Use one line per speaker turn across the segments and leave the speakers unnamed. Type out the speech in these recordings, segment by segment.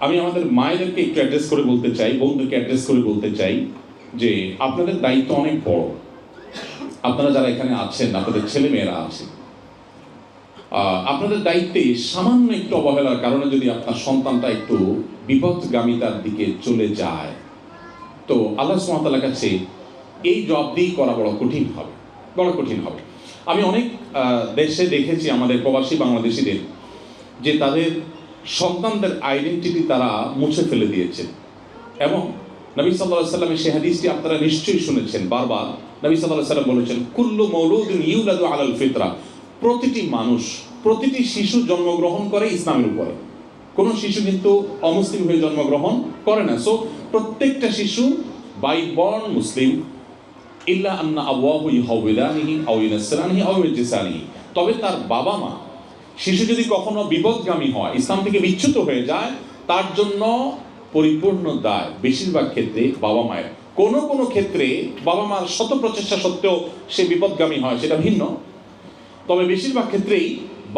আমি আমাদের মায়েদেরকে একটু অ্যাড্রেস করে বলতে চাই, বন্ধুকে অ্যাড্রেস করে বলতে চাই যে আপনাদের দায়িত্ব অনেক বড়। আপনারা যারা এখানে আছেন, আপনাদের ছেলে মেয়েরা আছে, আপনাদের দায়িত্বে সামান্য একটু অবহেলার কারণে যদি আপনার সন্তানটা একটু বিপদগামিতার দিকে চলে যায়, তো আল্লাহ সুবহানাহু ওয়া তাআলার কাছে এই জবাবদিহি করা বড় কঠিন হবে। আমি অনেক দেশে দেখেছি আমাদের প্রবাসী বাংলাদেশিদের যে তাদের সন্তানদের আইডেন্টিটি তারা মুছে ফেলে দিয়েছে। এবং নবী সাল্লাল্লাহু আলাইহি ওয়াসাল্লামের সেই হাদিসটি আপনারা নিশ্চয়ই শুনেছেন। বারবার নবী সাল্লাল্লাহু আলাইহি ওয়াসাল্লাম বলেছেন, কুল্লু মাউলুদিন ইউলাদু আলাল ফিতরা, প্রতিটি মানুষ, প্রতিটি শিশু জন্মগ্রহণ করে ইসলামের উপরে। কোনো শিশু কিন্তু অমুসলিম হয়ে জন্মগ্রহণ করে না। সো প্রত্যেকটা শিশু বাই বর্ন মুসলিম, ইল্লা আন্না আবওয়াহু ইউহাউওয়িদানিহি আও ইউনাসসিরানিহি আও ইউজিসানিহি। তবে তার বাবা মা, শিশু যদি কখনো বিপদগামী হয়, ইসলাম থেকে বিচ্যুত হয়ে যায়, তার জন্য পরিপূর্ণ দায় বেশিরভাগ ক্ষেত্রে বাবা মায়ের। কোনো কোনো ক্ষেত্রে বাবা মার শত প্রচেষ্টা সত্ত্বেও সে বিপদগামী হয়, সেটা ভিন্ন। তবে বেশিরভাগ ক্ষেত্রেই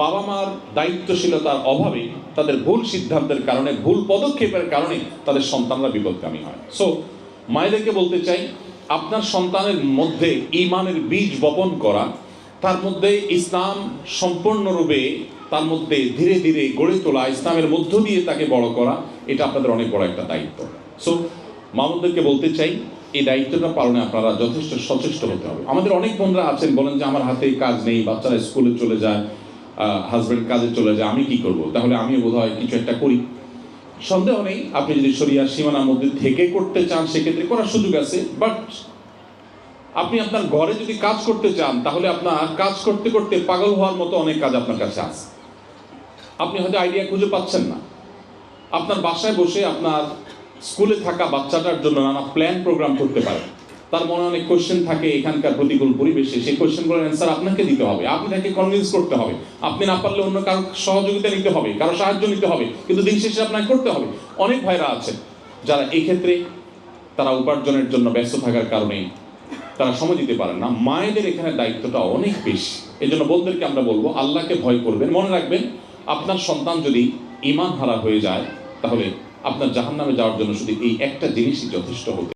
বাবা মার দায়িত্বশীলতার অভাবে, তাদের ভুল সিদ্ধান্তের কারণে, ভুল পদক্ষেপের কারণে তাদের সন্তানরা বিপদগামী হয়। সো মায়েদেরকে বলতে চাই, আপনার সন্তানের মধ্যে ঈমানের বীজ বপন করা, তার মধ্যে ইসলাম সম্পূর্ণরূপে তার মধ্যে ধীরে ধীরে গড়ে তোলা, ইসলামের মধ্য দিয়ে তাকে বড় করা, এটা আপনাদের অনেক বড় একটা দায়িত্ব। সো মামুনদেরকে বলতে চাই, এই দায়িত্বটা পালনে আপনারা যথেষ্ট সচেষ্ট হতে হবে। আমাদের অনেক বোনরা আছেন, বলেন যে আমার হাতে কাজ নেই, বাচ্চারা স্কুলে চলে যায়, হাজব্যান্ড কাজে চলে যায়, আমি কি করব? তাহলে আমিও বোধহয় কিছু একটা করি। সন্দেহ নেই, আপনি যদি শরিয়ার সীমানার মধ্যে থেকে করতে চান সেক্ষেত্রে করার সুযোগ আছে। বাট আপনি আপনার ঘরে যদি কাজ করতে চান, তাহলে আপনার কাজ করতে করতে পাগল হওয়ার মতো অনেক কাজ আপনার কাছে আছে। আপনি হয়তো আইডিয়া খুঁজে পাচ্ছেন না। আপনার বাসায় বসে আপনার স্কুলে থাকা বাচ্চাটার জন্য নানা প্ল্যান প্রোগ্রাম করতে পারেন। তার মনে অনেক কোয়েশ্চেন থাকে এখানকার প্রতিকূল পরিবেশে, সেই কোয়েশ্চেনগুলোর অ্যান্সার আপনাকে দিতে হবে, আপনি তাকে কনভিন্স করতে হবে। আপনি না পারলে অন্য কারো সহযোগিতা নিতে হবে, কারো সাহায্য নিতে হবে, কিন্তু দিন শেষে আপনাকে করতে হবে। অনেক ভাইরা আছেন যারা এই ক্ষেত্রে তারা উপার্জনের জন্য ব্যস্ত থাকার কারণে তারা সময় দিতে পারেন না। মায়েদের এখানে দায়িত্বটা অনেক বেশি। এই জন্য বোনদেরকে আমরা বলবো, আল্লাহকে ভয় করবেন। মনে রাখবেন, আপনার সন্তান যদি ঈমান হারা হয়ে যায়, তাহলে আপনার জাহান্নামে যাওয়ার জন্য শুধু এই একটা জিনিসই যথেষ্ট হবে।